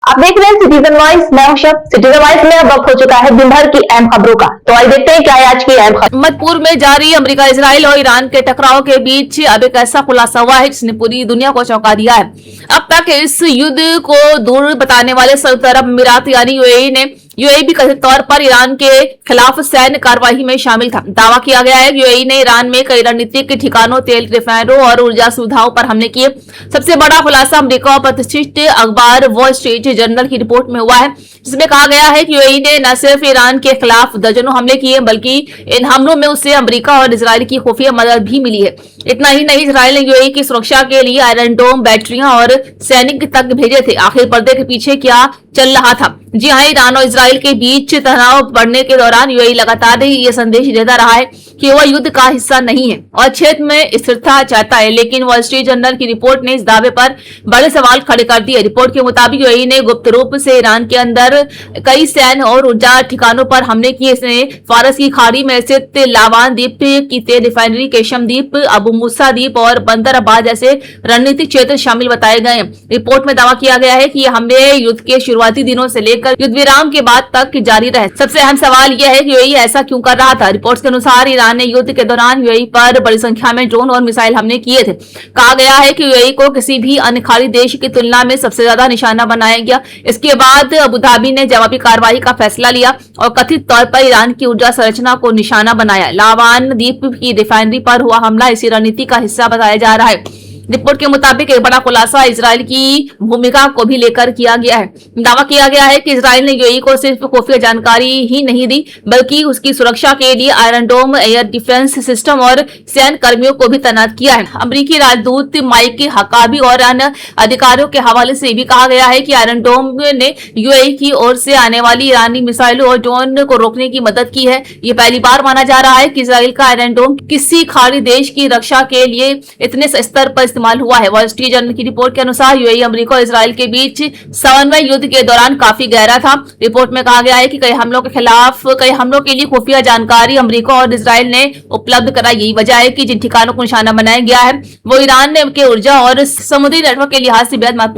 आप देख रहे हैं सिटीजन वॉइस। मैं हूं शब। सिटीजन वॉइस में अब वक्त हो चुका है दिन भर की अहम खबरों का। तो आइए देखते हैं क्या है आज की अहम खबर। मधुपुर में जारी अमेरिका, इजराइल और ईरान के टकराव के बीच अब एक ऐसा खुलासा हुआ है जिसने पूरी दुनिया को चौंका दिया है। अब तक इस युद्ध को दूर बताने वाले संयुक्त अरब अमीरात यानी यूएई भी कथित तौर पर ईरान के खिलाफ सैन्य कार्यवाही में शामिल था। दावा किया गया है कि यूएई ने ईरान में कई रणनीतिक ठिकानों, तेल रिफाइनरों और ऊर्जा सुविधाओं पर हमले किए। सबसे बड़ा खुलासा अमेरिका और प्रतिष्ठित अखबार वॉल स्ट्रीट जर्नल की रिपोर्ट में हुआ है, जिसमें कहा गया है कि यूएई ने न सिर्फ ईरान के खिलाफ दर्जनों हमले किए, बल्कि इन हमलों में उसे अमेरिका और इजराइल की खुफिया मदद भी मिली है। इतना ही नहीं, इजराइल ने यूएई की सुरक्षा के लिए आयरन डोम बैटरियां और सैनिक तक भेजे थे। आखिर पर्दे के पीछे क्या चल रहा था? जी हाँ, ईरान और इजराइल के बीच तनाव बढ़ने के दौरान यूएई लगातार ये संदेश देता रहा है कि वह युद्ध का हिस्सा नहीं है और क्षेत्र में स्थिरता चाहता है। लेकिन वॉल स्ट्रीट जर्नल की रिपोर्ट ने इस दावे पर बड़े सवाल खड़े कर दिए। रिपोर्ट के मुताबिक यूएई ने गुप्त रूप से ईरान के अंदर कई सैन्य और ऊर्जा ठिकानों पर हमले किए। इसने फारस की खाड़ी में स्थित लावान द्वीप की तेल रिफाइनरी, केशम द्वीप, अबू मूसा द्वीप और बंदर अब्बास जैसे रणनीतिक क्षेत्र शामिल बताए गए। रिपोर्ट में दावा किया गया है कि ये हमले युद्ध के शुरुआती दिनों से लेकर युद्ध विराम के बाद तक जारी रहे। सबसे अहम सवाल यह है कि यूएई ऐसा क्यों कर रहा था। रिपोर्ट्स के अनुसार ईरान ने युद्ध के दौरान यूएई पर बड़ी संख्या में ड्रोन और मिसाइल हमले किए थे। कहा गया है कि यूएई को किसी भी अन्य खाड़ी देश की तुलना में सबसे ज्यादा निशाना बनाया गया। इसके बाद अबू धाबी ने जवाबी कार्रवाई का फैसला लिया और कथित तौर पर ईरान की ऊर्जा संरचना को निशाना बनाया। लावान द्वीप की रिफाइनरी पर हुआ हमला इसी रणनीति का हिस्सा बताया जा रहा है। रिपोर्ट के मुताबिक एक बड़ा खुलासा इजराइल की भूमिका को भी लेकर किया गया है। दावा किया गया है कि इजराइल ने यूएई को सिर्फ खुफिया जानकारी ही नहीं दी, बल्कि उसकी सुरक्षा के लिए आयरन डोम एयर डिफेंस सिस्टम और सैन्य कर्मियों को भी तैनात किया है। अमेरिकी राजदूत माइक हकाबी और अन्य अधिकारियों के हवाले से भी कहा गया है कि आयरन डोम ने यूएई की ओर से आने वाली ईरानी मिसाइलों और ड्रोन को रोकने की मदद की है। ये पहली बार माना जा रहा है कि इजराइल का आयरन डोम किसी खाड़ी देश की रक्षा के लिए इतने स्तर पर इस्तेमाल हुआ है। वॉल स्ट्रीट जर्नल की रिपोर्ट के अनुसार यूएई, अमेरिका और इजराइल के बीच समन्वय युद्ध के दौरान काफी गहरा था। रिपोर्ट में कहा गया है कि कई हमलों के लिए खुफिया जानकारी अमेरिका और इजराइल ने उपलब्ध कराई। यही वजह है कि जिन ठिकानों को निशाना बनाया गया है वो ईरान के ऊर्जा और समुद्री नेटवर्क के लिहाज से बेहद महत्वपूर्ण